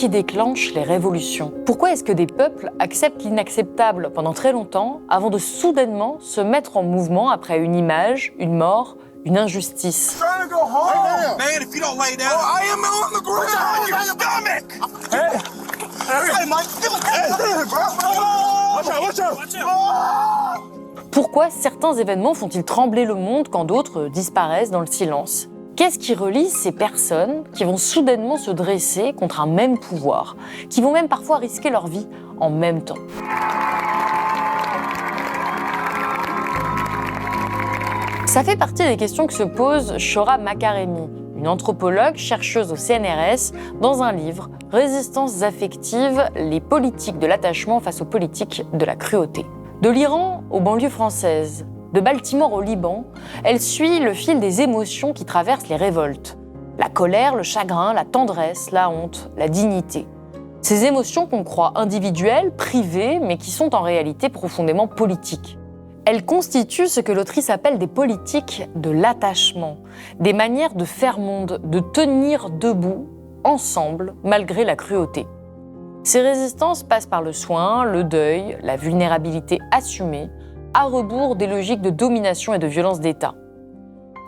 qui déclenche les révolutions? Pourquoi est-ce que des peuples acceptent l'inacceptable pendant très longtemps avant de soudainement se mettre en mouvement après une image, une mort, une injustice? Pourquoi certains événements font-ils trembler le monde quand d'autres disparaissent dans le silence? Qu'est-ce qui relie ces personnes qui vont soudainement se dresser contre un même pouvoir, qui vont même parfois risquer leur vie en même temps? Ça fait partie des questions que se pose Chora Makaremi, une anthropologue chercheuse au CNRS, dans un livre « Résistances affectives, les politiques de l'attachement face aux politiques de la cruauté ». De l'Iran aux banlieues françaises, de Baltimore au Liban, elle suit le fil des émotions qui traversent les révoltes. La colère, le chagrin, la tendresse, la honte, la dignité. Ces émotions qu'on croit individuelles, privées, mais qui sont en réalité profondément politiques. Elles constituent ce que l'autrice appelle des politiques de l'attachement, des manières de faire monde, de tenir debout, ensemble, malgré la cruauté. Ces résistances passent par le soin, le deuil, la vulnérabilité assumée, à rebours des logiques de domination et de violence d'État.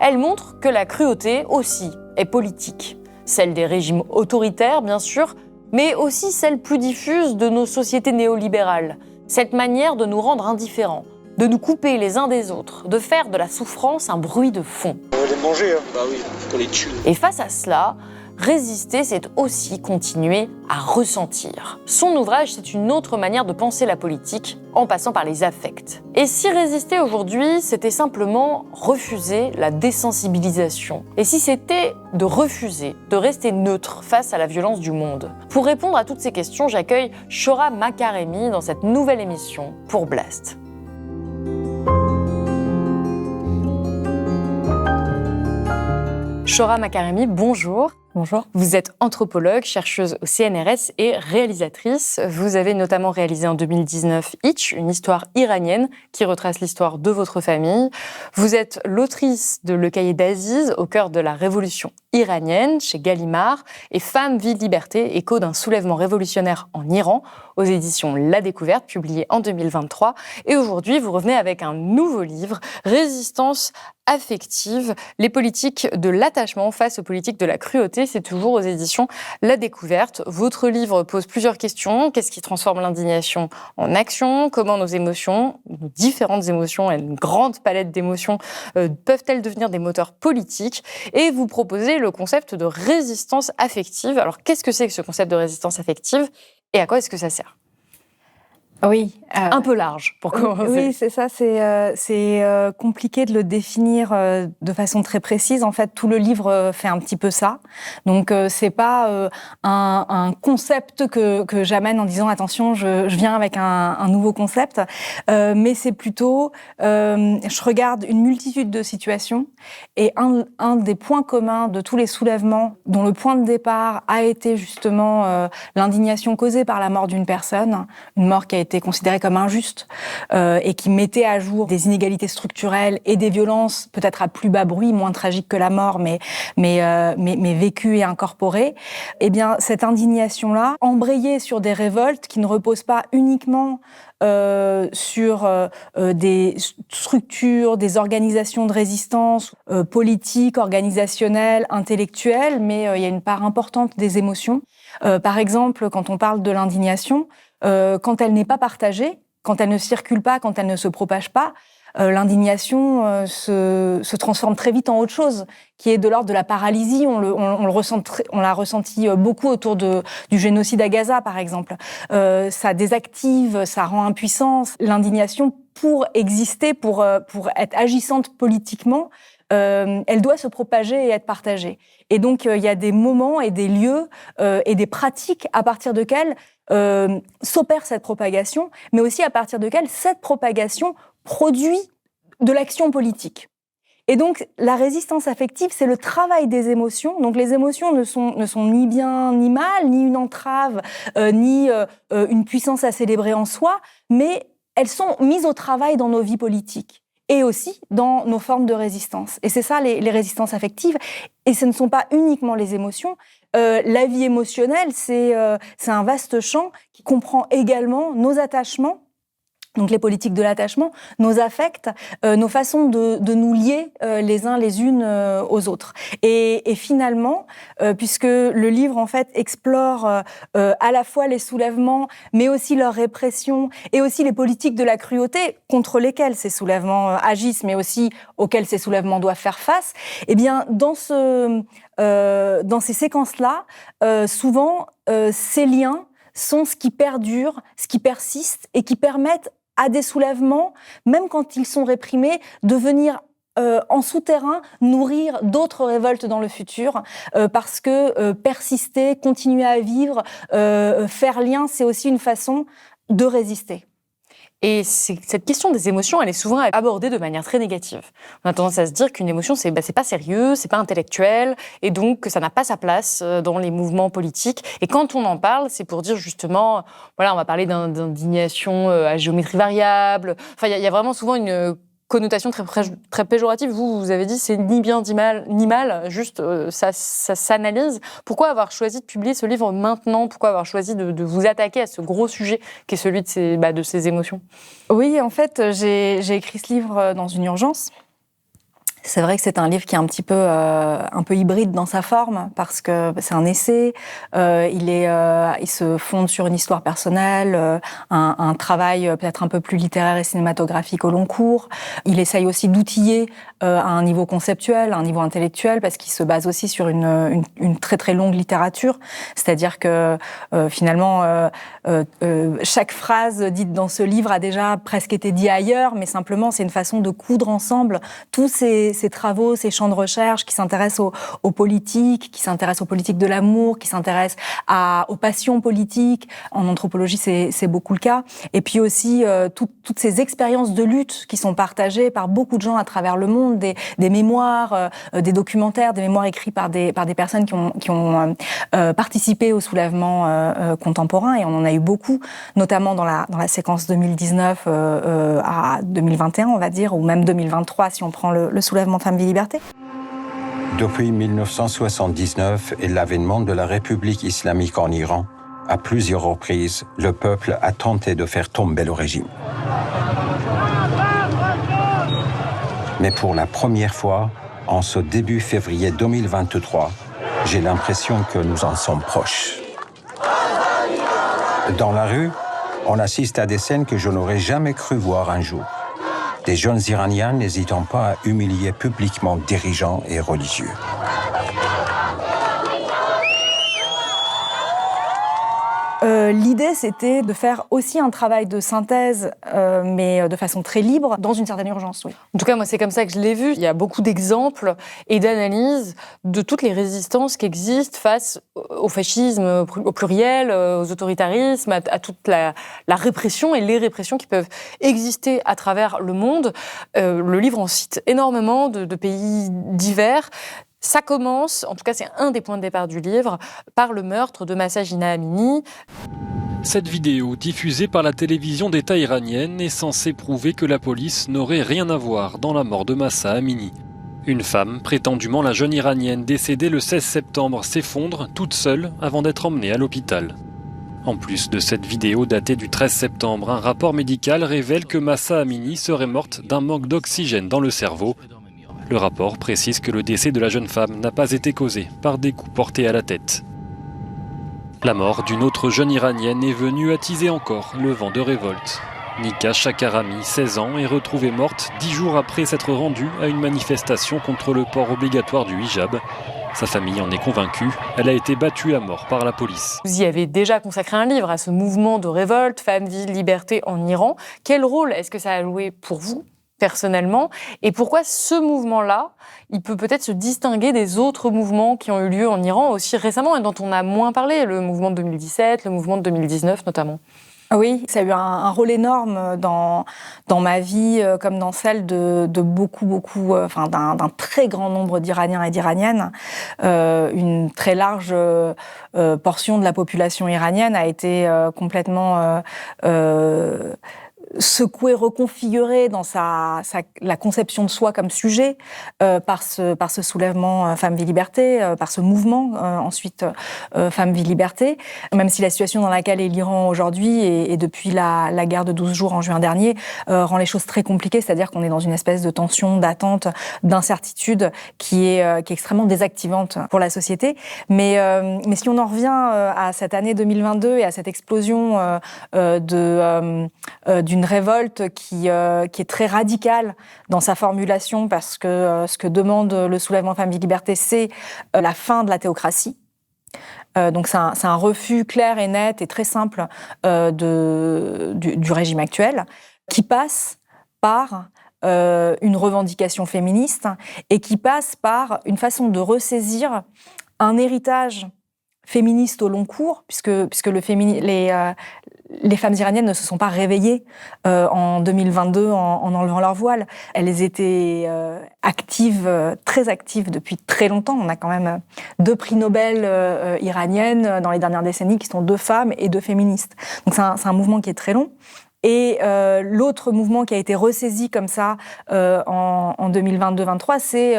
Elles montrent que la cruauté aussi est politique, celle des régimes autoritaires bien sûr, mais aussi celle plus diffuse de nos sociétés néolibérales, cette manière de nous rendre indifférents, de nous couper les uns des autres, de faire de la souffrance un bruit de fond. On va les manger, hein. Bah oui, on les tue. Et face à cela, résister, c'est aussi continuer à ressentir. Son ouvrage, c'est une autre manière de penser la politique, en passant par les affects. Et si résister aujourd'hui, c'était simplement refuser la désensibilisation? Et si c'était de refuser, de rester neutre face à la violence du monde? Pour répondre à toutes ces questions, j'accueille Chora Makaremi dans cette nouvelle émission pour Blast. Chora Makaremi, bonjour. Bonjour. Vous êtes anthropologue, chercheuse au CNRS et réalisatrice. Vous avez notamment réalisé en 2019 Hitch, une histoire iranienne qui retrace l'histoire de votre famille. Vous êtes l'autrice de Le Cahier d'Aziz, au cœur de la révolution iranienne, chez Gallimard, et Femme, vie, liberté, écho d'un soulèvement révolutionnaire en Iran, aux éditions La Découverte, publié en 2023. Et aujourd'hui, vous revenez avec un nouveau livre, Résistance affective, les politiques de l'attachement face aux politiques de la cruauté. C'est toujours aux éditions La Découverte. Votre livre pose plusieurs questions. Qu'est-ce qui transforme l'indignation en action? Comment nos émotions, nos différentes émotions et une grande palette d'émotions peuvent-elles devenir des moteurs politiques? Et vous proposez le concept de résistance affective. Alors, qu'est-ce que c'est que ce concept de résistance affective et à quoi est-ce que ça sert? Oui. Un peu large, pour commencer. Oui, c'est ça. C'est compliqué de le définir de façon très précise. En fait, tout le livre fait un petit peu ça. Donc, c'est pas un concept que j'amène en disant attention, je viens avec un nouveau concept, mais c'est plutôt je regarde une multitude de situations et un des points communs de tous les soulèvements, dont le point de départ a été justement l'indignation causée par la mort d'une personne, une mort qui a été considérée comme injuste et qui mettait à jour des inégalités structurelles et des violences peut-être à plus bas bruit, moins tragiques que la mort, mais vécues et incorporées. Eh bien, cette indignation-là, embrayée sur des révoltes qui ne reposent pas uniquement sur des structures, des organisations de résistance politiques, organisationnelles, intellectuelles, mais il y a une part importante des émotions. Par exemple, quand on parle de l'indignation, quand elle n'est pas partagée, quand elle ne circule pas, quand elle ne se propage pas, l'indignation se transforme très vite en autre chose, qui est de l'ordre de la paralysie. On l'a ressenti beaucoup autour du génocide à Gaza, par exemple. Ça désactive, ça rend impuissant. L'indignation, pour exister, pour être agissante politiquement, elle doit se propager et être partagée. Et donc, il y a des moments et des lieux et des pratiques à partir desquels s'opère cette propagation, mais aussi à partir desquels cette propagation produit de l'action politique. Et donc, la résistance affective, c'est le travail des émotions. Donc, les émotions ne sont ni bien ni mal, ni une entrave, ni une puissance à célébrer en soi, mais elles sont mises au travail dans nos vies politiques et aussi dans nos formes de résistance. Et c'est ça, les résistances affectives. Et ce ne sont pas uniquement les émotions. la vie émotionnelle, c'est un vaste champ qui comprend également nos attachements, donc les politiques de l'attachement, nos affects, nos façons de nous lier les uns les unes aux autres. Et finalement, puisque le livre en fait explore à la fois les soulèvements, mais aussi leur répression, et aussi les politiques de la cruauté contre lesquelles ces soulèvements agissent, mais aussi auxquels ces soulèvements doivent faire face, eh bien dans ces séquences-là, souvent ces liens sont ce qui perdure, ce qui persiste et qui permettent à des soulèvements, même quand ils sont réprimés, de venir en souterrain nourrir d'autres révoltes dans le futur, parce que persister, continuer à vivre, faire lien, c'est aussi une façon de résister. Et cette question des émotions, elle est souvent abordée de manière très négative. On a tendance à se dire qu'une émotion, c'est pas sérieux, c'est pas intellectuel, et donc que ça n'a pas sa place dans les mouvements politiques. Et quand on en parle, c'est pour dire justement, voilà, on va parler d'indignation à géométrie variable. Enfin, il y a vraiment souvent une connotation très péjorative. Vous avez dit c'est ni bien ni mal, juste ça s'analyse. Pourquoi avoir choisi de publier ce livre maintenant ? Pourquoi avoir choisi de vous attaquer à ce gros sujet qui est celui de ces émotions ? Oui, en fait, j'ai écrit ce livre dans une urgence. C'est vrai que c'est un livre qui est un peu hybride dans sa forme, parce que c'est un essai, il se fonde sur une histoire personnelle, un travail peut-être un peu plus littéraire et cinématographique au long cours. Il essaye aussi d'outiller à un niveau conceptuel, à un niveau intellectuel, parce qu'il se base aussi sur une très très longue littérature. C'est-à-dire que finalement, chaque phrase dite dans ce livre a déjà presque été dite ailleurs, mais simplement c'est une façon de coudre ensemble tous ces travaux, ces champs de recherche qui s'intéressent aux politiques, qui s'intéressent aux politiques de l'amour, qui s'intéressent aux passions politiques. En anthropologie, c'est beaucoup le cas. Et puis aussi toutes ces expériences de lutte qui sont partagées par beaucoup de gens à travers le monde, des mémoires, des documentaires, des mémoires écrits par des personnes qui ont participé au soulèvement contemporain, et on en a eu beaucoup, notamment dans la séquence 2019 à 2021, on va dire, ou même 2023 si on prend le soulèvement Femmes, Vie, Liberté. Depuis 1979 et l'avènement de la République islamique en Iran, à plusieurs reprises, le peuple a tenté de faire tomber le régime. Mais pour la première fois, en ce début février 2023, j'ai l'impression que nous en sommes proches. Dans la rue, on assiste à des scènes que je n'aurais jamais cru voir un jour. Des jeunes Iraniens n'hésitant pas à humilier publiquement dirigeants et religieux. L'idée, c'était de faire aussi un travail de synthèse, mais de façon très libre, dans une certaine urgence, oui. En tout cas, moi, c'est comme ça que je l'ai vu. Il y a beaucoup d'exemples et d'analyses de toutes les résistances qui existent face au fascisme, au pluriel, aux autoritarismes, à toute la répression et les répressions qui peuvent exister à travers le monde. Le livre en cite énormément de pays divers. Ça commence, en tout cas c'est un des points de départ du livre, par le meurtre de Mahsa Jina Amini. Cette vidéo, diffusée par la télévision d'État iranienne, est censée prouver que la police n'aurait rien à voir dans la mort de Mahsa Amini. Une femme, prétendument la jeune iranienne décédée le 16 septembre, s'effondre toute seule avant d'être emmenée à l'hôpital. En plus de cette vidéo datée du 13 septembre, un rapport médical révèle que Mahsa Amini serait morte d'un manque d'oxygène dans le cerveau. Le rapport précise que le décès de la jeune femme n'a pas été causé par des coups portés à la tête. La mort d'une autre jeune iranienne est venue attiser encore le vent de révolte. Nika Shakarami, 16 ans, est retrouvée morte 10 jours après s'être rendue à une manifestation contre le port obligatoire du hijab. Sa famille en est convaincue, elle a été battue à mort par la police. Vous y avez déjà consacré un livre à ce mouvement de révolte, Femmes, Vie, Liberté en Iran. Quel rôle est-ce que ça a joué pour vous personnellement, et pourquoi ce mouvement-là, il peut peut-être se distinguer des autres mouvements qui ont eu lieu en Iran aussi récemment et dont on a moins parlé, le mouvement de 2017, le mouvement de 2019 notamment. Oui, ça a eu un rôle énorme dans ma vie, comme dans celle de beaucoup, enfin d'un très grand nombre d'Iraniens et d'Iraniennes. Une très large portion de la population iranienne a été complètement secoué, reconfiguré dans la conception de soi comme sujet par ce soulèvement Femmes, Vie, Liberté, par ce mouvement ensuite Femmes, Vie, Liberté, même si la situation dans laquelle est l'Iran aujourd'hui et depuis la guerre de 12 jours en juin dernier rend les choses très compliquées, c'est-à-dire qu'on est dans une espèce de tension, d'attente, d'incertitude qui est extrêmement désactivante pour la société. Mais si on en revient à cette année 2022 et à cette explosion d'une révolte qui est très radicale dans sa formulation, parce que ce que demande le soulèvement Femmes, Vie, Liberté, c'est la fin de la théocratie. Donc c'est un refus clair et net et très simple du régime actuel, qui passe par une revendication féministe et qui passe par une façon de ressaisir un héritage féministe au long cours, puisque les femmes iraniennes ne se sont pas réveillées en 2022 en enlevant leur voile. Elles étaient actives, très actives depuis très longtemps. On a quand même 2 prix Nobel iraniennes dans les dernières décennies qui sont 2 femmes et 2 féministes. Donc c'est un mouvement qui est très long. Et l'autre mouvement qui a été ressaisi comme ça en 2022-23, c'est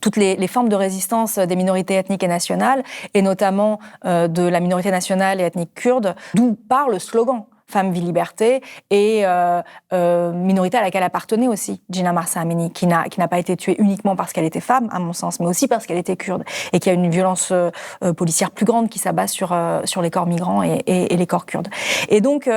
toutes les formes de résistance des minorités ethniques et nationales, et notamment de la minorité nationale et ethnique kurde, d'où part le slogan Femmes, Vie, Liberté, et minorité à laquelle appartenait aussi Jina Mahsa Amini, qui n'a pas été tuée uniquement parce qu'elle était femme, à mon sens, mais aussi parce qu'elle était kurde, et qui a une violence policière plus grande qui s'abat sur les corps migrants et les corps kurdes. Et donc,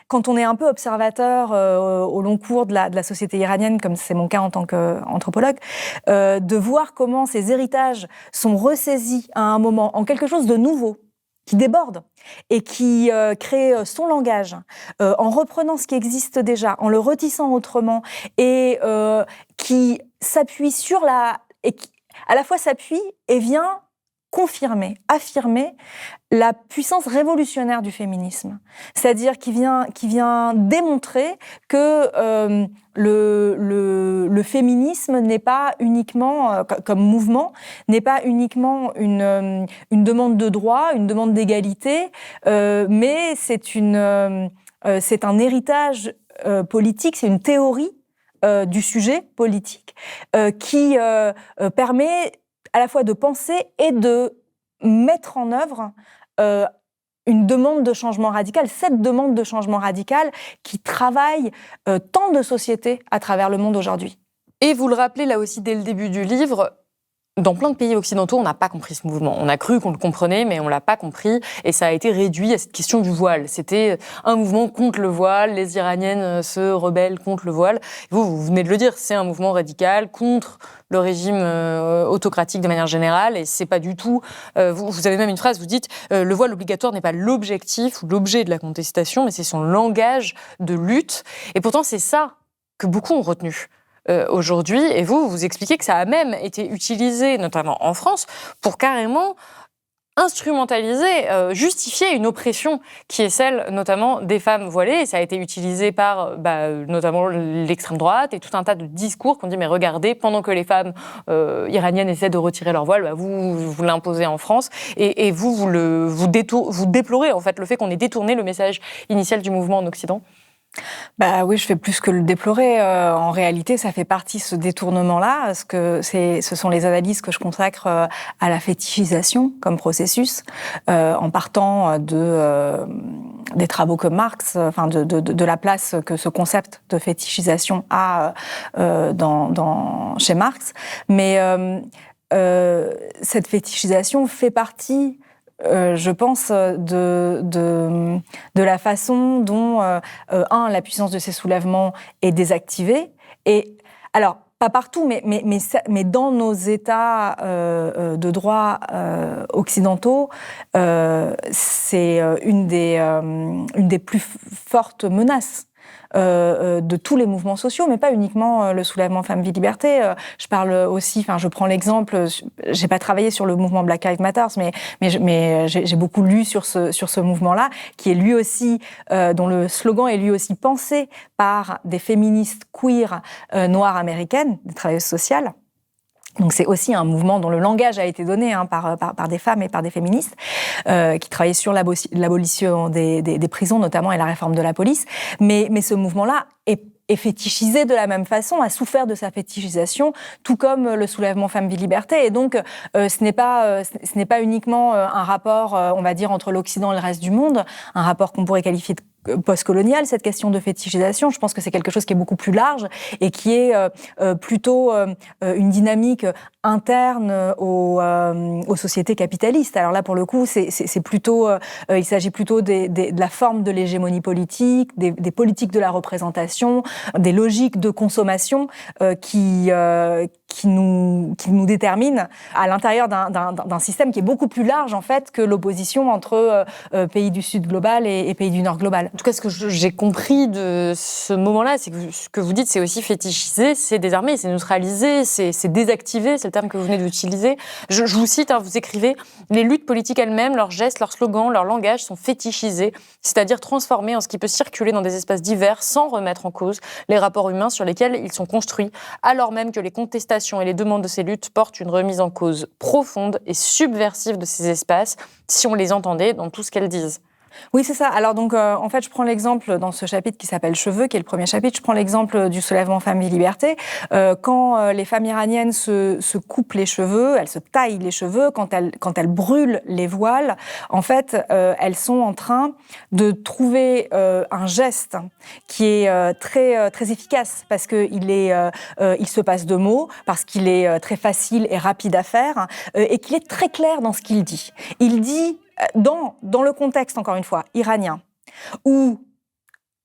quand on est un peu observateur au long cours de la société iranienne, comme c'est mon cas en tant qu'anthropologue, de voir comment ces héritages sont ressaisis à un moment en quelque chose de nouveau, qui déborde et qui crée son langage en reprenant ce qui existe déjà, en le retissant autrement, et qui s'appuie et qui à la fois s'appuie et vient confirmer, affirmer la puissance révolutionnaire du féminisme. C'est-à-dire qui vient démontrer que le féminisme n'est pas uniquement, comme mouvement, n'est pas uniquement une demande de droit, une demande d'égalité, mais c'est un héritage politique, c'est une théorie du sujet politique qui permet à la fois de penser et de mettre en œuvre une demande de changement radical, cette demande de changement radical qui travaille tant de sociétés à travers le monde aujourd'hui. Et vous le rappelez là aussi dès le début du livre, dans plein de pays occidentaux, on n'a pas compris ce mouvement. On a cru qu'on le comprenait, mais on l'a pas compris. Et ça a été réduit à cette question du voile. C'était un mouvement contre le voile. Les Iraniennes se rebellent contre le voile. Vous venez de le dire, c'est un mouvement radical contre le régime autocratique de manière générale. Et c'est pas du tout... vous avez même une phrase, vous dites le voile obligatoire n'est pas l'objectif ou l'objet de la contestation, mais c'est son langage de lutte. Et pourtant, c'est ça que beaucoup ont retenu aujourd'hui, et vous expliquez que ça a même été utilisé, notamment en France, pour carrément instrumentaliser, justifier une oppression qui est celle notamment des femmes voilées, et ça a été utilisé par notamment l'extrême droite et tout un tas de discours qu'on dit mais regardez, pendant que les femmes iraniennes essaient de retirer leur voile, vous l'imposez en France, et vous déplorez en fait le fait qu'on ait détourné le message initial du mouvement en Occident. Oui, je fais plus que le déplorer. En réalité, ça fait partie de ce détournement-là, parce que ce sont les analyses que je consacre à la fétichisation comme processus, en partant des travaux que Marx, de la place que ce concept de fétichisation a chez Marx. Mais cette fétichisation fait partie, je pense, de la façon dont, la puissance de ces soulèvements est désactivée. Et alors, pas partout, mais dans nos États de droit occidentaux, c'est une des plus fortes menaces de tous les mouvements sociaux, mais pas uniquement le soulèvement Femmes, Vie, Liberté. Je parle aussi, je prends l'exemple, j'ai pas travaillé sur le mouvement Black Lives Matter, mais j'ai beaucoup lu sur ce mouvement-là, qui est lui aussi, dont le slogan est lui aussi pensé par des féministes queer noires américaines, des travailleuses sociales, Donc c'est aussi un mouvement dont le langage a été donné par des femmes et par des féministes qui travaillaient sur l'abolition des prisons notamment et la réforme de la police. Mais ce mouvement-là est fétichisé de la même façon, a souffert de sa fétichisation, tout comme le soulèvement Femmes, Vie, Liberté. Et donc ce n'est pas uniquement un rapport, on va dire, entre l'Occident et le reste du monde, un rapport qu'on pourrait qualifier de postcolonial, cette question de fétichisation. Je pense que c'est quelque chose qui est beaucoup plus large et qui est plutôt une dynamique interne aux sociétés capitalistes. Alors là, pour le coup, c'est plutôt, il s'agit plutôt de la forme de l'hégémonie politique, des politiques de la représentation, des logiques de consommation qui nous déterminent à l'intérieur d'un système qui est beaucoup plus large en fait que l'opposition entre pays du Sud global et pays du Nord global. En tout cas, ce que j'ai compris de ce moment-là, c'est que ce que vous dites, c'est aussi fétichisé, c'est désarmé, c'est neutralisé, c'est désactivé, c'est le terme que vous venez d'utiliser. Je vous cite, vous écrivez « Les luttes politiques elles-mêmes, leurs gestes, leurs slogans, leur langage sont fétichisés, c'est-à-dire transformés en ce qui peut circuler dans des espaces divers sans remettre en cause les rapports humains sur lesquels ils sont construits, alors même que les contestations et les demandes de ces luttes portent une remise en cause profonde et subversive de ces espaces, si on les entendait dans tout ce qu'elles disent. » Oui, c'est ça. Alors donc, en fait, je prends l'exemple dans ce chapitre qui s'appelle « Cheveux », qui est le premier chapitre, je prends l'exemple du soulèvement Femmes, Vie, Liberté. Quand les femmes iraniennes se coupent les cheveux, elles se taillent les cheveux, quand elles brûlent les voiles, en fait, elles sont en train de trouver un geste qui est très très efficace parce que il se passe de mots, parce qu'il est très facile et rapide à faire et qu'il est très clair dans ce qu'il dit. Il dit dans le contexte, encore une fois, iranien, où,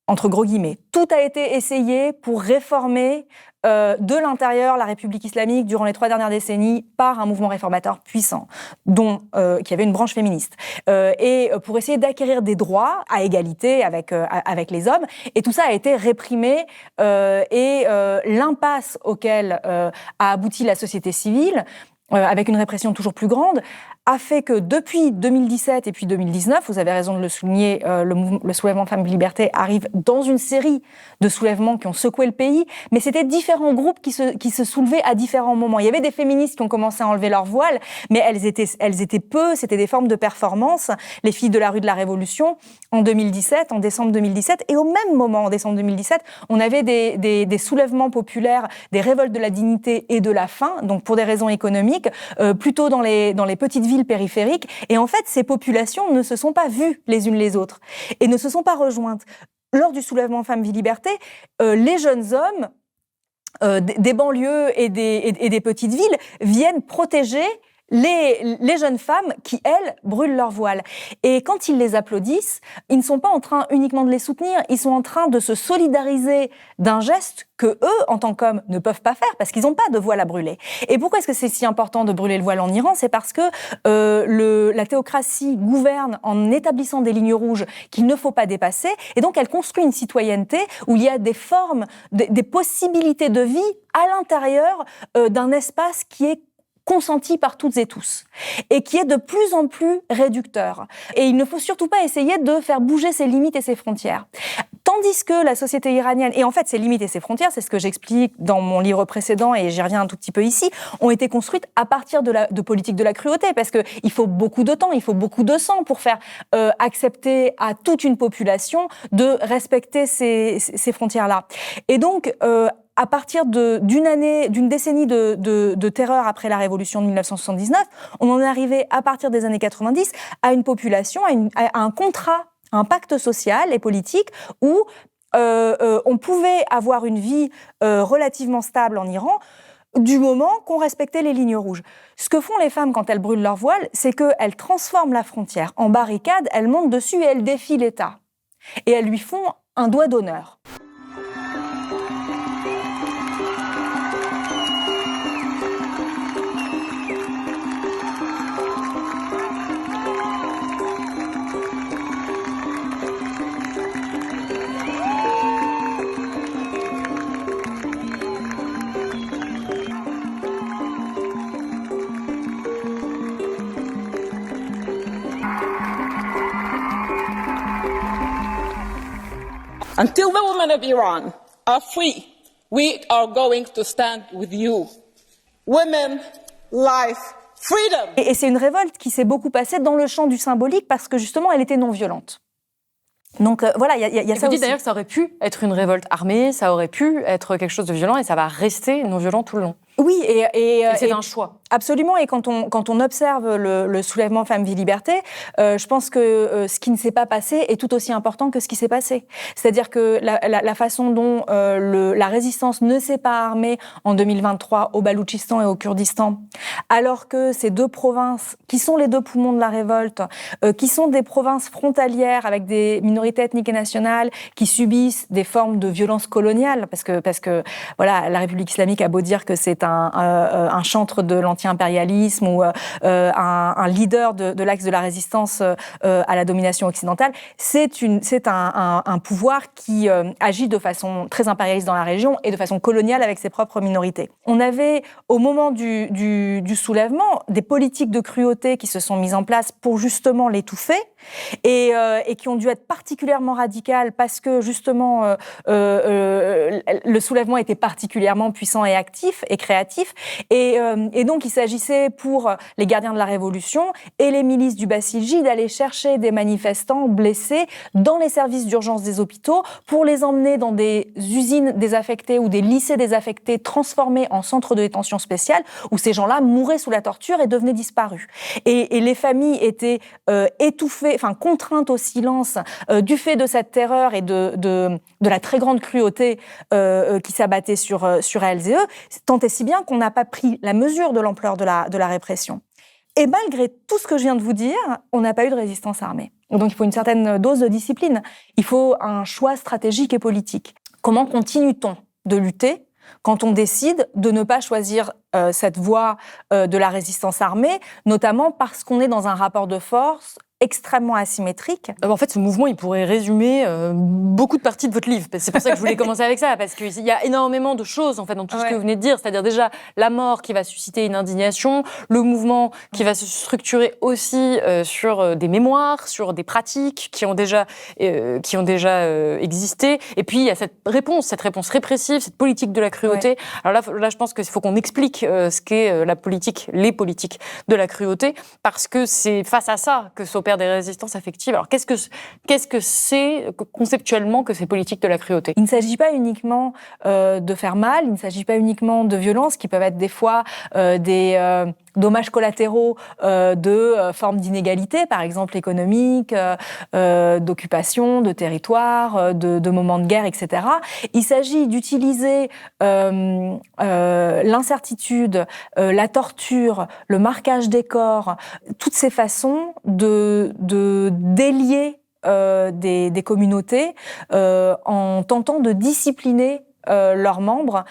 entre gros guillemets, tout a été essayé pour réformer de l'intérieur la République islamique durant les 3 dernières décennies par un mouvement réformateur puissant, qui avait une branche féministe, et pour essayer d'acquérir des droits à égalité avec les hommes. Et tout ça a été réprimé, et l'impasse auquel a abouti la société civile, avec une répression toujours plus grande, a fait que depuis 2017 et puis 2019, vous avez raison de le souligner, le soulèvement Femmes, Liberté arrive dans une série de soulèvements qui ont secoué le pays, mais c'était différents groupes qui se soulevaient à différents moments. Il y avait des féministes qui ont commencé à enlever leur voile, mais elles étaient peu, c'était des formes de performance. Les filles de la rue de la Révolution, en décembre 2017, et au même moment, en décembre 2017, on avait des soulèvements populaires, des révoltes de la dignité et de la faim, donc pour des raisons économiques, plutôt dans les petites villes périphériques. Et en fait, ces populations ne se sont pas vues les unes les autres et ne se sont pas rejointes. Lors du soulèvement Femmes, Vie, Liberté, les jeunes hommes des banlieues et des petites villes viennent protéger les jeunes femmes qui, elles, brûlent leur voile. Et quand ils les applaudissent, ils ne sont pas en train uniquement de les soutenir, ils sont en train de se solidariser d'un geste que eux, en tant qu'hommes, ne peuvent pas faire parce qu'ils n'ont pas de voile à brûler. Et pourquoi est-ce que c'est si important de brûler le voile en Iran ? C'est parce que la théocratie gouverne en établissant des lignes rouges qu'il ne faut pas dépasser, et donc elle construit une citoyenneté où il y a des formes, des possibilités de vie à l'intérieur d'un espace qui est consenti par toutes et tous, et qui est de plus en plus réducteur. Et il ne faut surtout pas essayer de faire bouger ses limites et ses frontières. Tandis que la société iranienne, et en fait ses limites et ses frontières, c'est ce que j'explique dans mon livre précédent, et j'y reviens un tout petit peu ici, ont été construites à partir de politiques de la cruauté, parce qu'il faut beaucoup de temps, il faut beaucoup de sang pour faire accepter à toute une population de respecter ces frontières-là. Et donc, à partir d'une décennie de terreur après la révolution de 1979, on en est arrivé à partir des années 90 à une population, à un contrat, un pacte social et politique où on pouvait avoir une vie relativement stable en Iran du moment qu'on respectait les lignes rouges. Ce que font les femmes quand elles brûlent leur voile, c'est qu'elles transforment la frontière en barricade, elles montent dessus et elles défient l'État. Et elles lui font un doigt d'honneur. Until the women of Iran are free, we are going to stand with you. women, life, freedom. Et c'est une révolte qui s'est beaucoup passée dans le champ du symbolique parce que justement, elle était non violente. Donc voilà, il y a ça vous aussi. dites d'ailleurs que ça aurait pu être une révolte armée, ça aurait pu être quelque chose de violent et ça va rester non violent tout le long. Oui, et c'est un choix. Absolument, et quand on observe le soulèvement Femmes, Vie, Liberté, je pense que ce qui ne s'est pas passé est tout aussi important que ce qui s'est passé. C'est-à-dire que la façon dont la résistance ne s'est pas armée en 2023 au Baloutchistan et au Kurdistan, alors que ces deux provinces, qui sont les deux poumons de la révolte, qui sont des provinces frontalières avec des minorités ethniques et nationales qui subissent des formes de violence coloniale, parce que voilà, la République islamique a beau dire que c'est un chantre de l'anti-impérialisme ou un leader de l'axe de la résistance à la domination occidentale, c'est un pouvoir qui agit de façon très impérialiste dans la région et de façon coloniale avec ses propres minorités. On avait, au moment du soulèvement, des politiques de cruauté qui se sont mises en place pour justement l'étouffer et qui ont dû être particulièrement radicales parce que justement le soulèvement était particulièrement puissant et actif et créatif. Et donc, il s'agissait pour les gardiens de la Révolution et les milices du Bassilji d'aller chercher des manifestants blessés dans les services d'urgence des hôpitaux pour les emmener dans des usines désaffectées ou des lycées désaffectés transformés en centres de détention spéciale où ces gens-là mouraient sous la torture et devenaient disparus. Et les familles étaient étouffées, enfin contraintes au silence du fait de cette terreur et de la très grande cruauté qui s'abattait sur elles et eux, tant et si bien qu'on n'a pas pris la mesure de l'ampleur de la répression. Et malgré tout ce que je viens de vous dire, on n'a pas eu de résistance armée. Donc il faut une certaine dose de discipline. Il faut un choix stratégique et politique. Comment continue-t-on de lutter quand on décide de ne pas choisir cette voie de la résistance armée, notamment parce qu'on est dans un rapport de force extrêmement asymétrique. En fait, ce mouvement, il pourrait résumer beaucoup de parties de votre livre. C'est pour ça que je voulais commencer avec ça, parce qu'il y a énormément de choses en fait dans tout ce que vous venez de dire. C'est-à-dire déjà la mort qui va susciter une indignation, le mouvement qui va se structurer aussi sur des mémoires, sur des pratiques qui ont déjà existé. Et puis il y a cette réponse répressive, cette politique de la cruauté. Ouais. Alors là, je pense qu'il faut qu'on explique ce qu'est les politiques de la cruauté, parce que c'est face à ça que s'opèrent des résistances affectives. Alors, qu'est-ce que c'est conceptuellement que ces politiques de la cruauté ? Il ne s'agit pas uniquement de faire mal, il ne s'agit pas uniquement de violences qui peuvent être des fois des dommages collatéraux de formes d'inégalité, par exemple économiques, d'occupation, de territoire, de moments de guerre, etc. Il s'agit d'utiliser l'incertitude, la torture, le marquage des corps, toutes ces façons de délier des communautés en tentant de discipliner leurs membres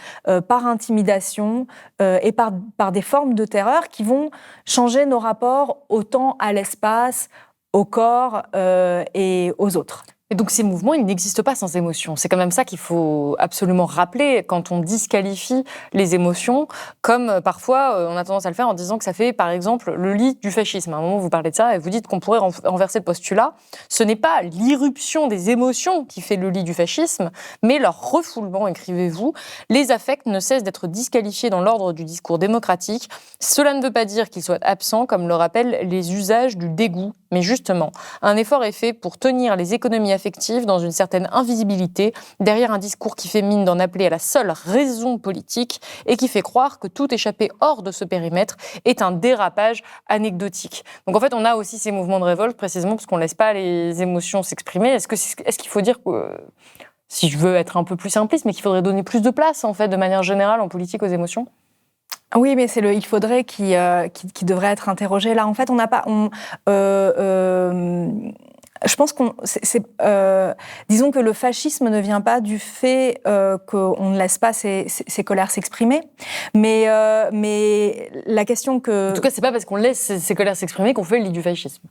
par intimidation et par des formes de terreur qui vont changer nos rapports au temps, à l'espace, au corps et aux autres. Et donc ces mouvements, ils n'existent pas sans émotion. C'est quand même ça qu'il faut absolument rappeler quand on disqualifie les émotions, comme parfois on a tendance à le faire en disant que ça fait, par exemple, le lit du fascisme. À un moment, vous parlez de ça et vous dites qu'on pourrait renverser le postulat. Ce n'est pas l'irruption des émotions qui fait le lit du fascisme, mais leur refoulement, écrivez-vous. Les affects ne cessent d'être disqualifiés dans l'ordre du discours démocratique. Cela ne veut pas dire qu'ils soient absents, comme le rappellent les usages du dégoût. Mais justement, un effort est fait pour tenir les économies affectives dans une certaine invisibilité, derrière un discours qui fait mine d'en appeler à la seule raison politique et qui fait croire que tout échappé hors de ce périmètre est un dérapage anecdotique. Donc en fait, on a aussi ces mouvements de révolte précisément parce qu'on ne laisse pas les émotions s'exprimer. Est-ce qu'il faut dire que, si je veux être un peu plus simpliste, mais qu'il faudrait donner plus de place, en fait, de manière générale, en politique aux émotions ? Oui, mais c'est le « il faudrait » qui devrait être interrogé. Là, en fait, on n'a pas... je pense disons que le fascisme ne vient pas du fait qu'on ne laisse pas ces colères s'exprimer, mais la question que... En tout cas, c'est pas parce qu'on laisse ces colères s'exprimer qu'on fait le lit du fascisme.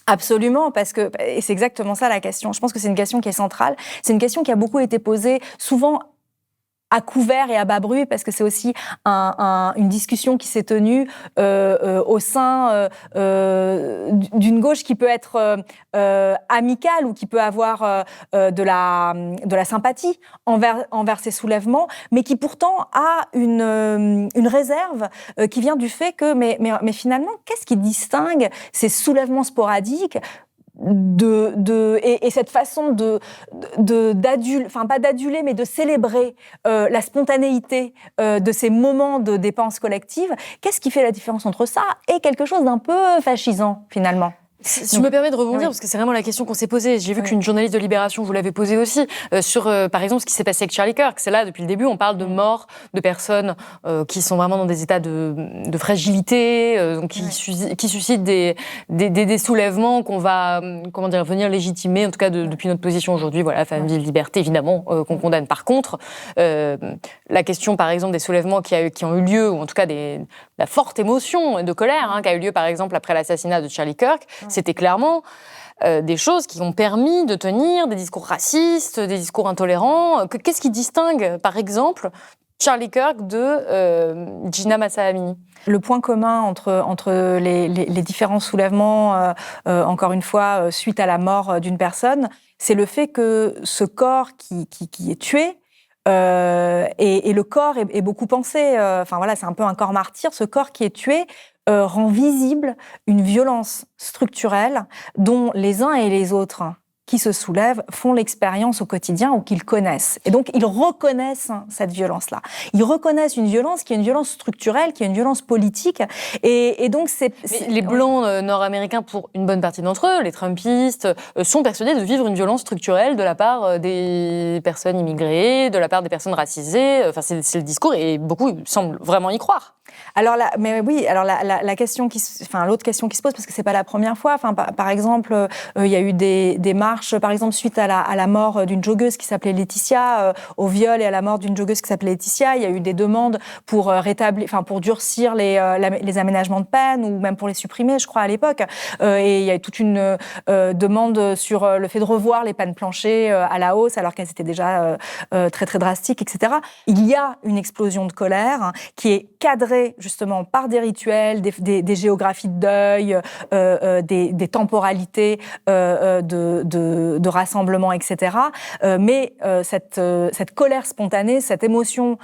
Absolument, et c'est exactement ça la question. Je pense que c'est une question qui est centrale. C'est une question qui a beaucoup été posée, souvent à couvert et à bas bruit, parce que c'est aussi une discussion qui s'est tenue au sein d'une gauche qui peut être amicale ou qui peut avoir de la sympathie envers ces soulèvements, mais qui pourtant a une réserve qui vient du fait que, mais finalement, qu'est-ce qui distingue ces soulèvements sporadiques et cette façon pas d'aduler, mais de célébrer la spontanéité de ces moments de dépense collective, qu'est-ce qui fait la différence entre ça et quelque chose d'un peu fascisant, finalement? Si je me permets de rebondir, parce que c'est vraiment la question qu'on s'est posée. J'ai vu qu'une journaliste de Libération vous l'avait posée aussi, sur, par exemple, ce qui s'est passé avec Charlie Kirk. C'est là, depuis le début, on parle de morts de personnes qui sont vraiment dans des états de fragilité, donc qui suscitent des soulèvements qu'on va, venir légitimer, en tout cas depuis notre position aujourd'hui. Voilà, femme, vie, liberté, évidemment, qu'on condamne. Par contre, la question, par exemple, des soulèvements qui ont eu lieu, ou en tout cas la forte émotion de colère qui a eu lieu, par exemple, après l'assassinat de Charlie Kirk, c'était clairement des choses qui ont permis de tenir des discours racistes, des discours intolérants. Qu'est-ce qui distingue, par exemple, Charlie Kirk de Jina Mahsa Amini? Le point commun entre les différents soulèvements, encore une fois, suite à la mort d'une personne, c'est le fait que ce corps qui est tué, et le corps est beaucoup pensé, c'est un peu un corps martyr, ce corps qui est tué rend visible une violence structurelle dont les uns et les autres qui se soulèvent font l'expérience au quotidien ou qu'ils connaissent. Et donc, ils reconnaissent cette violence-là. Ils reconnaissent une violence qui est une violence structurelle, qui est une violence politique. Et donc, les Blancs nord-américains, pour une bonne partie d'entre eux, les Trumpistes, sont persuadés de vivre une violence structurelle de la part des personnes immigrées, de la part des personnes racisées. Enfin, c'est le discours et beaucoup semblent vraiment y croire. Alors la question l'autre question qui se pose, parce que c'est pas la première fois. Par exemple, il y a eu des marches, par exemple suite à la mort d'une joggeuse qui s'appelait Laetitia, au viol et à la mort d'une joggeuse qui s'appelait Laetitia. Il y a eu des demandes pour pour durcir les aménagements de peine ou même pour les supprimer, je crois à l'époque. Et il y a eu toute une demande sur le fait de revoir les peines planchées à la hausse, alors qu'elles étaient déjà très très drastiques, etc. Il y a une explosion de colère qui est cadrée justement par des rituels, des géographies de deuil, des temporalités de rassemblement, etc. Mais cette colère spontanée, cette émotion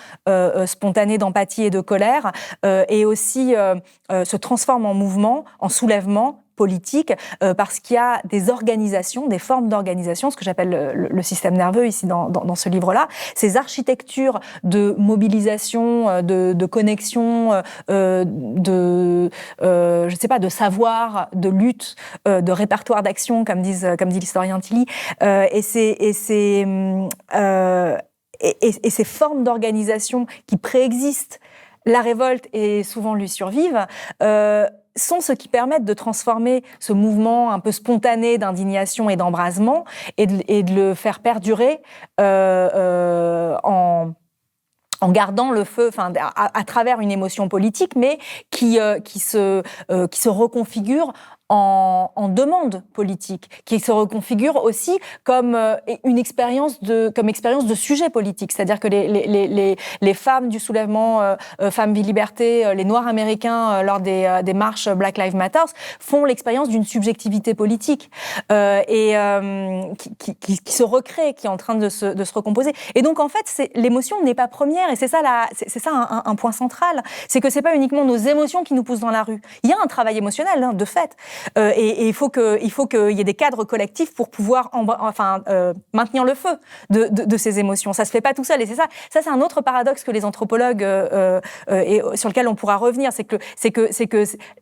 spontanée d'empathie et de colère est aussi se transforme en mouvement, en soulèvement politique, parce qu'il y a des organisations, des formes d'organisation, ce que j'appelle le système nerveux ici dans ce livre-là, ces architectures de mobilisation, de connexion, de savoir, de lutte, de répertoire d'action, comme dit l'historien Tilly, et ces formes d'organisation qui préexistent la révolte et souvent lui survivent, sont ce qui permettent de transformer ce mouvement un peu spontané d'indignation et d'embrasement et de le faire perdurer en gardant le feu, à travers une émotion politique, mais qui se reconfigure en demande politique, qui se reconfigure aussi comme une expérience de sujet politique. C'est-à-dire que les femmes du soulèvement Femmes, Vie, Liberté, les Noirs américains lors des marches Black Lives Matter font l'expérience d'une subjectivité politique qui se recrée, qui est en train de se recomposer. Et donc en fait, l'émotion n'est pas première, et c'est ça un point central. C'est que c'est pas uniquement nos émotions qui nous poussent dans la rue. Il y a un travail émotionnel, de fait. Et il faut qu'il y ait des cadres collectifs pour pouvoir maintenir le feu de ces émotions. Ça se fait pas tout seul, et c'est un autre paradoxe que les anthropologues et sur lequel on pourra revenir, c'est que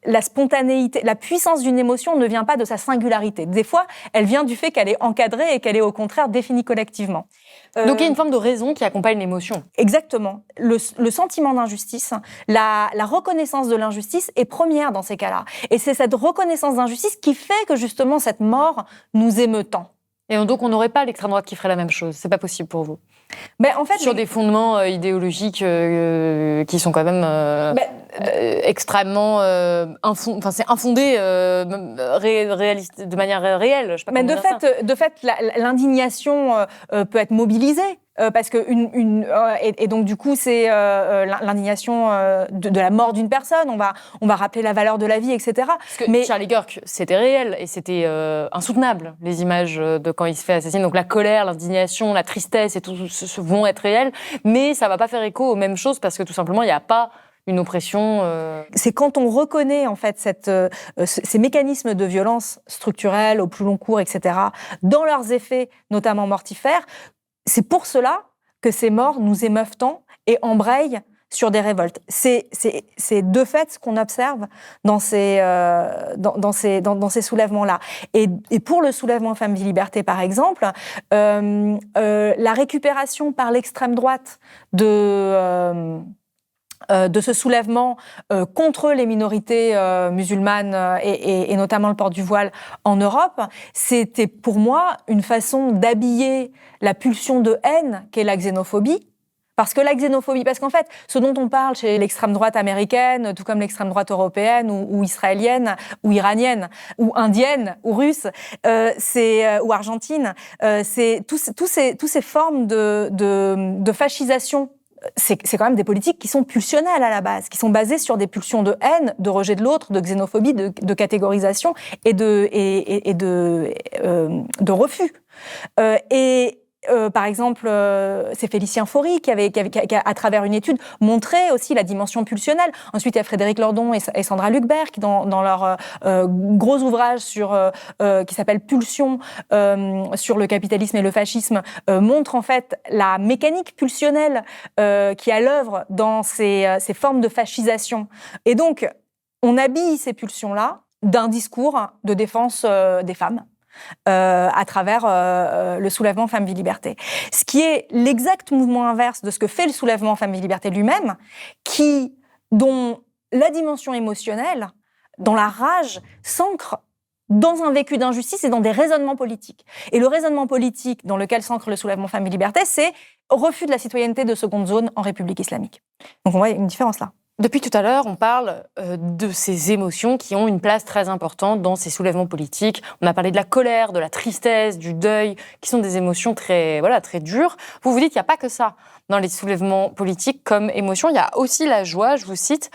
la spontanéité, la puissance d'une émotion ne vient pas de sa singularité. Des fois, elle vient du fait qu'elle est encadrée et qu'elle est au contraire définie collectivement. Donc il y a une forme de raison qui accompagne l'émotion. Exactement. Le sentiment d'injustice, la reconnaissance de l'injustice est première dans ces cas-là. Et c'est cette reconnaissance d'injustice qui fait que justement cette mort nous émeut tant. Et donc on n'aurait pas l'extrême droite qui ferait la même chose. C'est pas possible pour vous. En fait, sur des fondements idéologiques qui sont quand même extrêmement c'est infondé réaliste, de manière réelle. Je sais pas de fait, l'indignation peut être mobilisée. parce que et donc du coup c'est l'indignation de la mort d'une personne. On va rappeler la valeur de la vie, etc. Parce que Charlie Kirk, c'était réel et c'était insoutenable, les images de quand il se fait assassiner. Donc la colère, l'indignation, la tristesse et tout vont être réels, mais ça va pas faire écho aux mêmes choses parce que tout simplement il n'y a pas une oppression. C'est quand on reconnaît en fait ces mécanismes de violence structurelle au plus long cours, etc., dans leurs effets, notamment mortifères. C'est pour cela que ces morts nous émeuvent tant et embrayent sur des révoltes. C'est de fait ce qu'on observe dans ces soulèvements-là. Et pour le soulèvement Femmes-Vie-Liberté, par exemple, la récupération par l'extrême droite de ce soulèvement contre les minorités musulmanes et notamment le port du voile en Europe, c'était pour moi une façon d'habiller la pulsion de haine qu'est la xénophobie. Parce qu'en fait, ce dont on parle chez l'extrême droite américaine, tout comme l'extrême droite européenne ou israélienne ou iranienne ou indienne ou russe, ou argentine, c'est tous ces formes de fascisation. C'est quand même des politiques qui sont pulsionnelles à la base, qui sont basées sur des pulsions de haine, de rejet de l'autre, de xénophobie, de catégorisation et de refus. Par exemple, c'est Félicien Faury qui a, à travers une étude, montré aussi la dimension pulsionnelle. Ensuite, il y a Frédéric Lordon et Sandra Lucberg qui, dans leur gros ouvrage qui s'appelle Pulsion, sur le capitalisme et le fascisme, montrent en fait la mécanique pulsionnelle qui est à l'œuvre dans ces formes de fascisation. Et donc, on habille ces pulsions-là d'un discours de défense des femmes. À travers le soulèvement Femmes-Vie-Liberté. Ce qui est l'exact mouvement inverse de ce que fait le soulèvement Femmes-Vie-Liberté lui-même, dont la dimension émotionnelle, dont la rage s'ancre dans un vécu d'injustice et dans des raisonnements politiques. Et le raisonnement politique dans lequel s'ancre le soulèvement Femmes-Vie-Liberté, c'est refus de la citoyenneté de seconde zone en République islamique. Donc on voit une différence là. Depuis tout à l'heure, on parle de ces émotions qui ont une place très importante dans ces soulèvements politiques. On a parlé de la colère, de la tristesse, du deuil, qui sont des émotions très dures. Vous dites qu'il n'y a pas que ça dans les soulèvements politiques comme émotion. Il y a aussi la joie, je vous cite.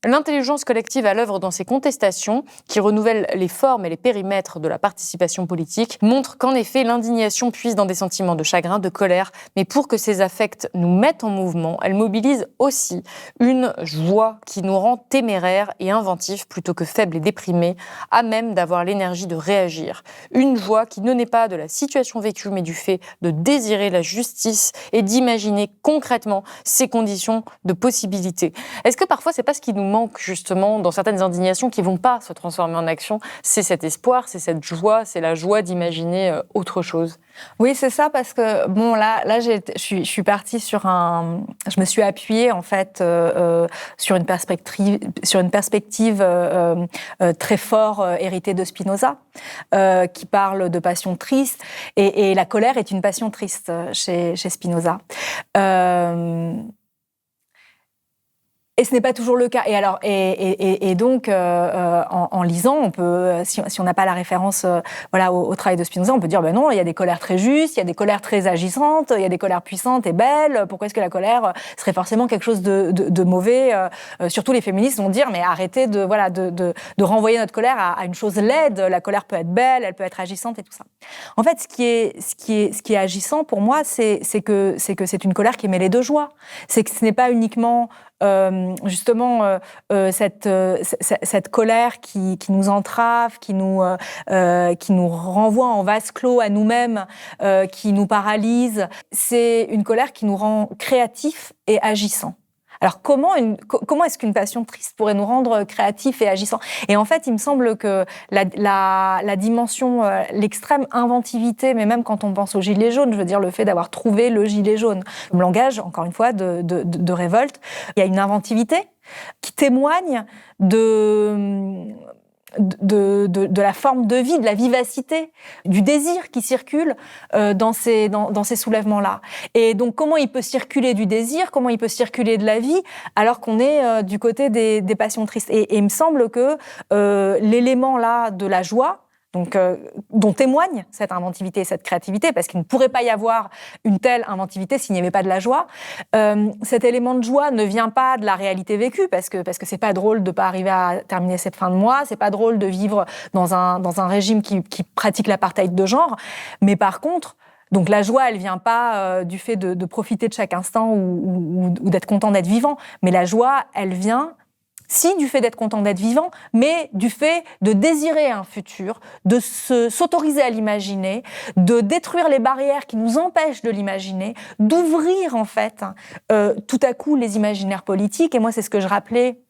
L'intelligence collective à l'œuvre dans ces contestations, qui renouvellent les formes et les périmètres de la participation politique, montre qu'en effet, l'indignation puise dans des sentiments de chagrin, de colère, mais pour que ces affects nous mettent en mouvement, elle mobilise aussi une joie qui nous rend téméraires et inventifs plutôt que faibles et déprimés, à même d'avoir l'énergie de réagir. Une joie qui ne naît pas de la situation vécue, mais du fait de désirer la justice et d'imaginer concrètement ces conditions de possibilité. Est-ce que parfois, c'est pas ce qui nous manque justement dans certaines indignations qui vont pas se transformer en action, c'est cet espoir, c'est cette joie, c'est la joie d'imaginer autre chose. Oui, c'est ça, parce que bon, là, je suis partie je me suis appuyée en fait sur une perspective très fort héritée de Spinoza, qui parle de passion triste, et la colère est une passion triste chez Spinoza. Et ce n'est pas toujours le cas. Et donc, en lisant, on peut, si on n'a pas la référence, au travail de Spinoza, on peut dire, ben non, il y a des colères très justes, il y a des colères très agissantes, il y a des colères puissantes et belles. Pourquoi est-ce que la colère serait forcément quelque chose de mauvais? Surtout les féministes vont dire, mais arrêtez de renvoyer notre colère à une chose laide. La colère peut être belle, elle peut être agissante et tout ça. En fait, ce qui est agissant pour moi, c'est que c'est une colère qui est mêlée de joie. C'est que ce n'est pas uniquement cette colère qui nous entrave, qui nous renvoie en vase clos à nous-mêmes, qui nous paralyse. C'est une colère qui nous rend créatifs et agissants. Alors comment est-ce qu'une passion triste pourrait nous rendre créatifs et agissants? Et en fait, il me semble que la dimension, l'extrême inventivité, mais même quand on pense au gilet jaune, je veux dire le fait d'avoir trouvé le gilet jaune, comme langage, encore une fois, de révolte, il y a une inventivité qui témoigne de la forme de vie, de la vivacité, du désir qui circule dans ces soulèvements-là. Et donc, comment il peut circuler du désir, comment il peut circuler de la vie, alors qu'on est du côté des passions tristes. Et il me semble que l'élément là de la joie, donc dont témoigne cette inventivité et cette créativité, parce qu'il ne pourrait pas y avoir une telle inventivité s'il n'y avait pas de la joie. Cet élément de joie ne vient pas de la réalité vécue, parce que c'est pas drôle de pas arriver à terminer cette fin de mois, c'est pas drôle de vivre dans un régime qui pratique l'apartheid de genre, mais par contre, donc la joie, elle vient pas du fait de profiter de chaque instant ou d'être content d'être vivant, mais la joie, elle vient du fait d'être content d'être vivant, mais du fait de désirer un futur, de s'autoriser à l'imaginer, de détruire les barrières qui nous empêchent de l'imaginer, d'ouvrir en fait tout à coup les imaginaires politiques. Et moi, c'est ce que je rappelais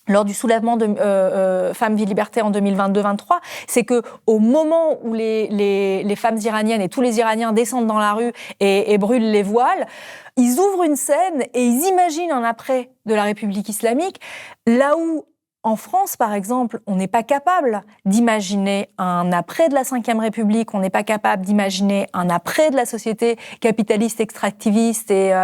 lors du soulèvement de Femmes, Vie, Liberté en 2022-23, c'est que au moment où les femmes iraniennes et tous les Iraniens descendent dans la rue et brûlent les voiles, ils ouvrent une scène et ils imaginent un après de la République islamique, là où en France, par exemple, on n'est pas capable d'imaginer un après de la Ve République, on n'est pas capable d'imaginer un après de la société capitaliste extractiviste et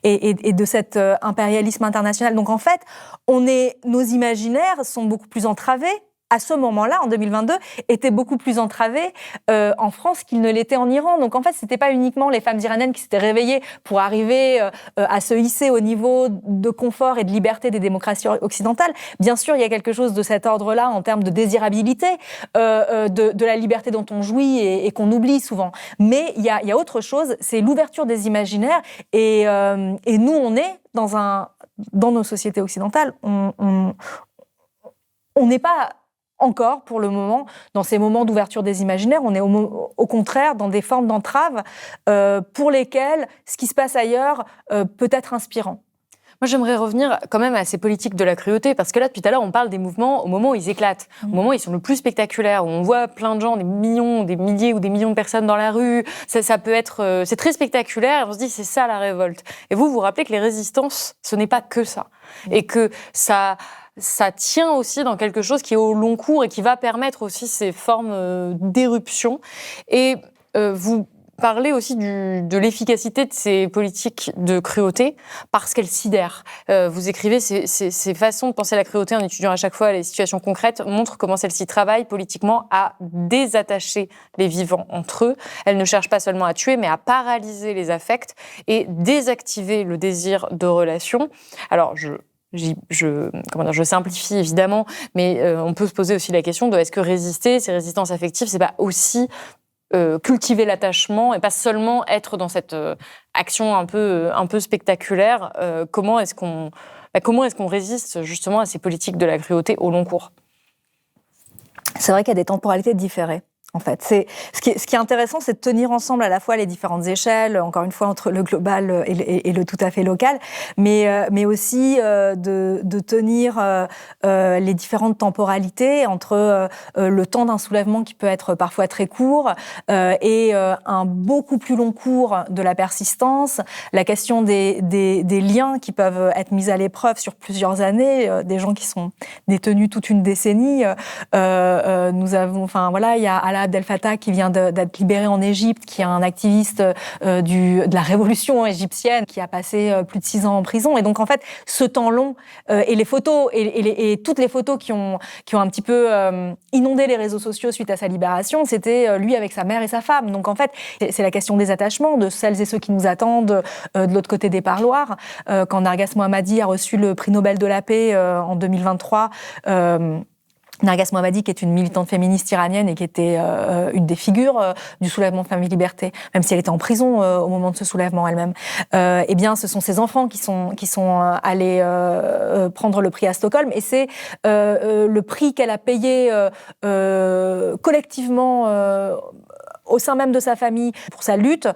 de cet impérialisme international. Donc en fait, nos imaginaires sont beaucoup plus entravés. À ce moment-là, en 2022, étaient beaucoup plus entravés en France qu'ils ne l'étaient en Iran. Donc en fait, c'était pas uniquement les femmes iraniennes qui s'étaient réveillées pour arriver à se hisser au niveau de confort et de liberté des démocraties occidentales. Bien sûr, il y a quelque chose de cet ordre-là en termes de désirabilité, de la liberté dont on jouit et qu'on oublie souvent. Mais il y a autre chose, c'est l'ouverture des imaginaires. Et nous, on est dans nos sociétés occidentales, on n'est pas encore, pour le moment, dans ces moments d'ouverture des imaginaires, on est au contraire dans des formes d'entrave pour lesquelles ce qui se passe ailleurs peut être inspirant. Moi, j'aimerais revenir quand même à ces politiques de la cruauté, parce que là, depuis tout à l'heure, on parle des mouvements au moment où ils éclatent, au moment où ils sont le plus spectaculaires, où on voit plein de gens, des milliers ou des millions de personnes dans la rue. Ça peut être, c'est très spectaculaire, et on se dit, c'est ça la révolte. Et vous rappelez que les résistances, ce n'est pas que ça. Et que ça tient aussi dans quelque chose qui est au long cours et qui va permettre aussi ces formes d'éruption. Et vous parlez aussi de l'efficacité de ces politiques de cruauté parce qu'elles sidèrent. Vous écrivez ces façons de penser la cruauté en étudiant à chaque fois les situations concrètes montrent comment celle-ci travaille politiquement à désattacher les vivants entre eux. Elle ne cherche pas seulement à tuer, mais à paralyser les affects et désactiver le désir de relation. Alors, je simplifie évidemment, mais on peut se poser aussi la question de est-ce que résister, ces résistances affectives, c'est pas aussi cultiver l'attachement et pas seulement être dans cette action un peu spectaculaire. Comment est-ce qu'on résiste justement à ces politiques de la cruauté au long cours ? C'est vrai qu'il y a des temporalités différées. En fait, ce qui est intéressant, c'est de tenir ensemble à la fois les différentes échelles, encore une fois entre le global et le tout à fait local, mais aussi de tenir les différentes temporalités entre le temps d'un soulèvement qui peut être parfois très court et un beaucoup plus long cours de la persistance, la question des liens qui peuvent être mis à l'épreuve sur plusieurs années, des gens qui sont détenus toute une décennie. Nous avons, il y a Alaa Abdel Fattah qui vient d'être libéré en Égypte, qui est un activiste de la révolution égyptienne, qui a passé plus de 6 ans en prison. Et donc en fait, ce temps long et les photos et toutes les photos qui ont un petit peu inondé les réseaux sociaux suite à sa libération, c'était lui avec sa mère et sa femme. Donc en fait, c'est la question des attachements, de celles et ceux qui nous attendent de l'autre côté des parloirs. Quand Narges Mohammadi a reçu le prix Nobel de la paix en 2023. Narges Mohammadi, qui est une militante féministe iranienne et qui était une des figures du soulèvement Femmes, Vie, Liberté, même si elle était en prison au moment de ce soulèvement elle-même, eh bien, ce sont ses enfants qui sont allés prendre le prix à Stockholm, et c'est le prix qu'elle a payé collectivement au sein même de sa famille pour sa lutte,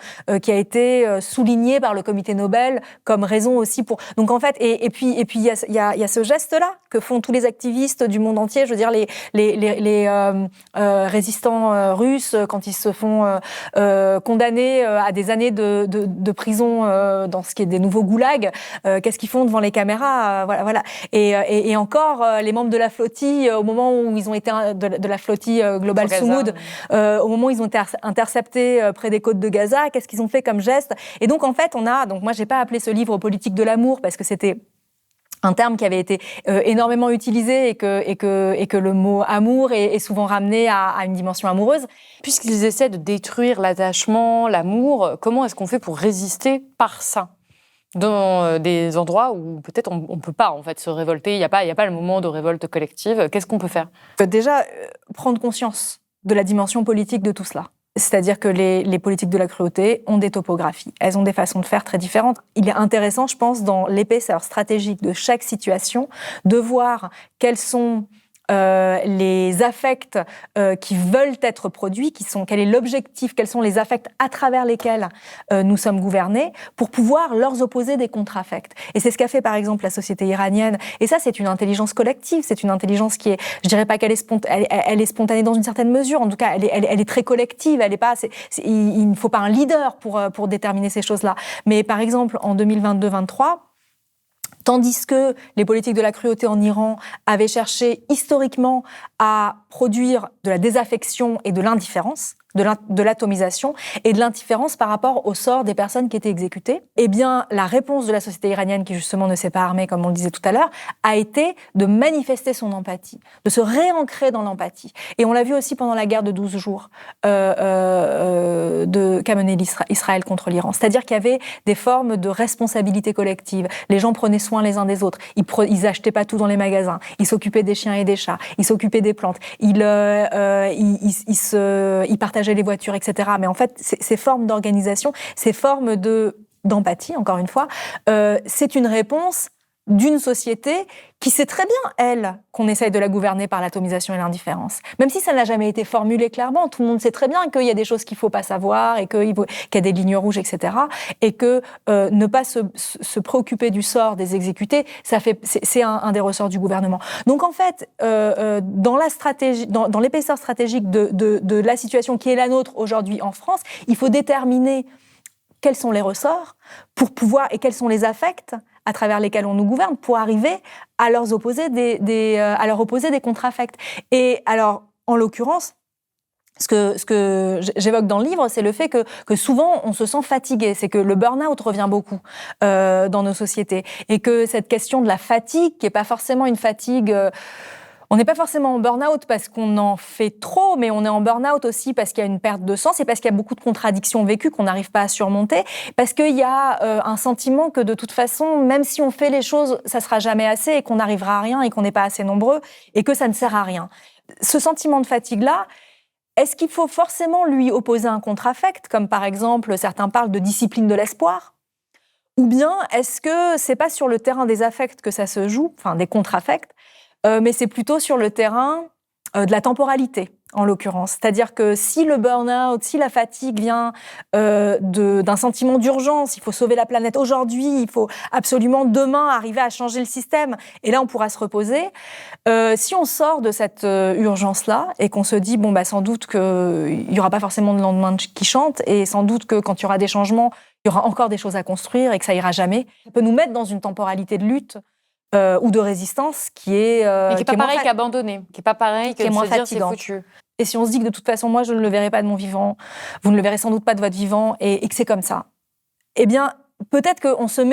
qui a été soulignée par le comité Nobel comme raison aussi pour. Donc en fait, et puis il y a ce geste-là que font tous les activistes du monde entier. Je veux dire, les résistants russes, quand ils se font condamner à des années de prison dans ce qui est des nouveaux goulags, qu'est-ce qu'ils font devant les caméras, voilà. Et encore, les membres de la flottille, au moment où ils ont été de la flottille Global Sumud, au moment où ils ont été interceptés près des côtes de Gaza, qu'est-ce qu'ils ont fait comme geste? Et donc en fait, donc moi j'ai pas appelé ce livre Politique de l'amour parce que c'était un terme qui avait été énormément utilisé et que le mot amour est souvent ramené à une dimension amoureuse. Puisqu'ils essaient de détruire l'attachement, l'amour, comment est-ce qu'on fait pour résister par ça dans des endroits où peut-être on peut pas en fait se révolter, il y a pas le moment de révolte collective. Qu'est-ce qu'on peut faire ? Déjà, prendre conscience de la dimension politique de tout cela. C'est-à-dire que les politiques de la cruauté ont des topographies. Elles ont des façons de faire très différentes. Il est intéressant, je pense, dans l'épaisseur stratégique de chaque situation, de voir quels sont les affects qui veulent être produits, quel est l'objectif, quels sont les affects à travers lesquels nous sommes gouvernés, pour pouvoir leur opposer des contre-affects. Et c'est ce qu'a fait par exemple la société iranienne. Et ça, c'est une intelligence collective, c'est une intelligence qui est, je dirais pas qu'elle est elle est spontanée dans une certaine mesure, en tout cas, elle est très collective, elle est pas, il ne faut pas un leader pour déterminer ces choses-là. Mais par exemple, en 2022-23, tandis que les politiques de la cruauté en Iran avaient cherché historiquement à produire de la désaffection et de l'indifférence, de l'atomisation et de l'indifférence par rapport au sort des personnes qui étaient exécutées, eh bien, la réponse de la société iranienne, qui justement ne s'est pas armée, comme on le disait tout à l'heure, a été de manifester son empathie, de se réancrer dans l'empathie. Et on l'a vu aussi pendant la guerre de 12 jours qu'a menée Israël contre l'Iran. C'est-à-dire qu'il y avait des formes de responsabilité collective. Les gens prenaient soin les uns des autres. Ils achetaient pas tout dans les magasins. Ils s'occupaient des chiens et des chats. Ils s'occupaient des plantes. Ils partageaient les voitures, etc. Mais en fait, ces formes d'organisation, ces formes d'empathie, encore une fois, c'est une réponse d'une société qui sait très bien, elle, qu'on essaye de la gouverner par l'atomisation et l'indifférence. Même si ça n'a jamais été formulé clairement, tout le monde sait très bien qu'il y a des choses qu'il ne faut pas savoir et qu'il y a des lignes rouges, etc. Et que ne pas se préoccuper du sort des exécutés, c'est un des ressorts du gouvernement. Donc en fait, dans la stratégie, dans l'épaisseur stratégique de la situation qui est la nôtre aujourd'hui en France, il faut déterminer quels sont les ressorts pour pouvoir et quels sont les affects à travers lesquels on nous gouverne pour arriver à leur opposer des contre-affects. Et alors, en l'occurrence, ce que j'évoque dans le livre, c'est le fait que souvent on se sent fatigué, c'est que le burn-out revient beaucoup dans nos sociétés et que cette question de la fatigue, qui est pas forcément une fatigue on n'est pas forcément en burn-out parce qu'on en fait trop, mais on est en burn-out aussi parce qu'il y a une perte de sens et parce qu'il y a beaucoup de contradictions vécues qu'on n'arrive pas à surmonter, parce qu'il y a un sentiment que de toute façon, même si on fait les choses, ça sera jamais assez et qu'on n'arrivera à rien et qu'on n'est pas assez nombreux et que ça ne sert à rien. Ce sentiment de fatigue-là, est-ce qu'il faut forcément lui opposer un contre-affect, comme par exemple certains parlent de discipline de l'espoir ? Ou bien est-ce que c'est pas sur le terrain des affects que ça se joue, enfin des contre-affects, mais c'est plutôt sur le terrain de la temporalité, en l'occurrence. C'est-à-dire que si le burn-out, si la fatigue vient d'un sentiment d'urgence, il faut sauver la planète aujourd'hui, il faut absolument demain arriver à changer le système, et là on pourra se reposer. Si on sort de cette urgence-là et qu'on se dit, sans doute qu'il n'y aura pas forcément de lendemain qui chante, et sans doute que quand il y aura des changements, il y aura encore des choses à construire et que ça ira jamais, ça peut nous mettre dans une temporalité de lutte ou de résistance qui est mais qui est pas pareil qu'abandonner, qui est pas pareil que de se dire c'est foutu. Et si on se dit que de toute façon moi je ne le verrai pas de mon vivant, vous ne le verrez sans doute pas de votre vivant, et que c'est comme ça, eh bien peut-être qu'on se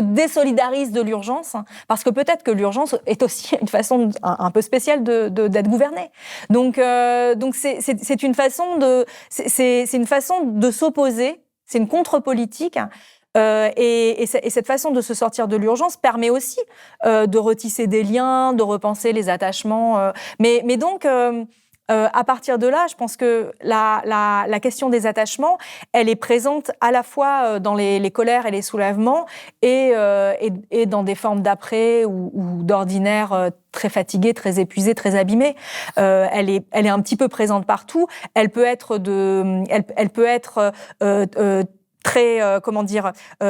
désolidarise de l'urgence, parce que peut-être que l'urgence est aussi une façon un peu spéciale d'être gouverné. Donc c'est une façon de s'opposer, c'est une contre-politique. Et cette façon de se sortir de l'urgence permet aussi de retisser des liens, de repenser les attachements. Mais donc, à partir de là, je pense que la question des attachements, elle est présente à la fois dans les colères et les soulèvements et dans des formes d'après ou d'ordinaire très fatiguée, très épuisée, très abîmée. Elle est un petit peu présente partout. Elle peut être très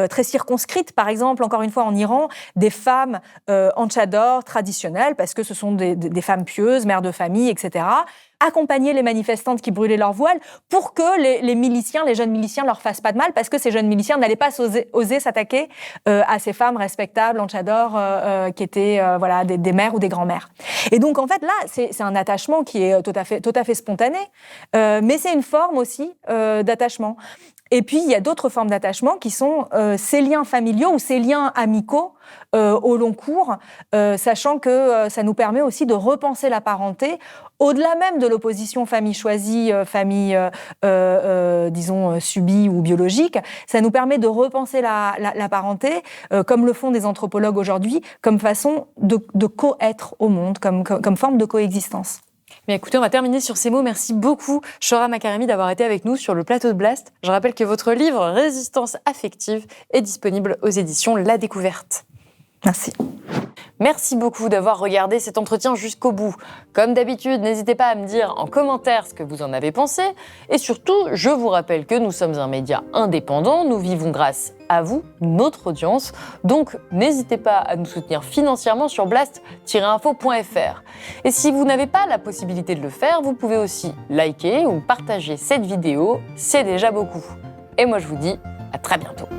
très circonscrite. Par exemple, encore une fois en Iran, des femmes anchador traditionnelles, parce que ce sont des femmes pieuses, mères de famille, etc., accompagner les manifestantes qui brûlaient leur voile pour que les miliciens, les jeunes miliciens, leur fassent pas de mal, parce que ces jeunes miliciens n'allaient pas oser s'attaquer à ces femmes respectables, anchador, qui étaient des mères ou des grands-mères. Et donc en fait là, c'est un attachement qui est tout à fait spontané, mais c'est une forme aussi d'attachement. Et puis, il y a d'autres formes d'attachement qui sont ces liens familiaux ou ces liens amicaux au long cours, sachant que ça nous permet aussi de repenser la parenté au-delà même de l'opposition famille choisie, famille, disons, subie ou biologique. Ça nous permet de repenser la parenté, comme le font des anthropologues aujourd'hui, comme façon de co-être au monde, comme forme de coexistence. Mais écoutez, on va terminer sur ces mots. Merci beaucoup, Shohra Makaremi, d'avoir été avec nous sur le plateau de Blast. Je rappelle que votre livre « Résistance affective » est disponible aux éditions La Découverte. Merci. Merci beaucoup d'avoir regardé cet entretien jusqu'au bout. Comme d'habitude, n'hésitez pas à me dire en commentaire ce que vous en avez pensé. Et surtout, je vous rappelle que nous sommes un média indépendant. Nous vivons grâce à vous, notre audience. Donc, n'hésitez pas à nous soutenir financièrement sur blast-info.fr. Et si vous n'avez pas la possibilité de le faire, vous pouvez aussi liker ou partager cette vidéo. C'est déjà beaucoup. Et moi, je vous dis à très bientôt.